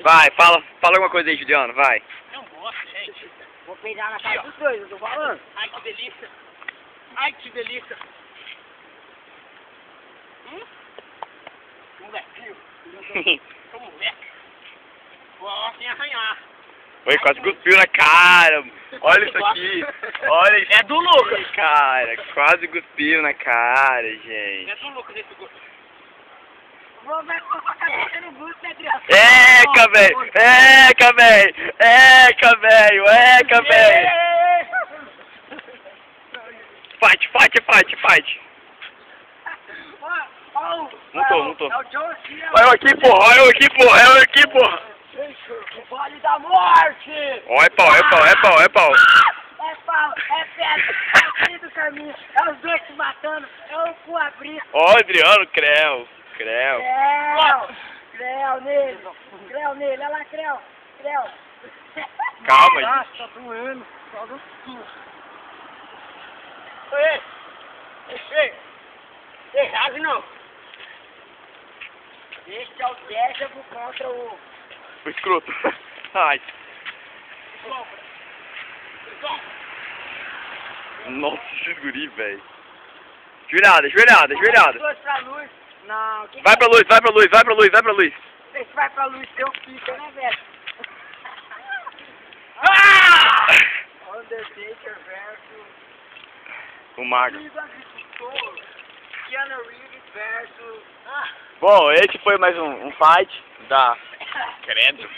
Vai, fala alguma coisa aí, Juliano, vai. Não gosto, gente. Vou peidar na cara dos dois, eu tô falando. Ai, que delícia. Ai, que delícia. Molequinho. Ô, moleque. Ó, sem arranhar. Oi, quase cuspiu na cara. Olha isso aqui. Olha isso. É do Lucas. aqui, cara. Quase cuspiu na cara, gente. É do Lucas esse gosto. Vou ver com a cabeça no busto, né, criança? Eca, velho! Eca, velho! Eca, velho! Eca, velho! Fight! Montou. É o John Cena. Olha eu aqui, porra! O vale da morte! Ó, é pau! É pau, é pedra, é o fim do caminho, é os dois se matando, é o cu abrindo. Ó, Adriano, Creu. Creu nele, olha lá, Creu. Calma, Ah, gente. tá doendo, só no cu. Ei, rasgue não. Este é o Déjavo contra o... O escroto. Ai. Nossa, esses guri, velho. Joelhada. Dois pra luz. Não, quem Vai pra luz. Esse vai pra luz, seu fica, né, velho? Undertaker versus... O magro. Liga Agricultor. Keanu Reeves versus... Bom, esse foi mais um fight da... Credo.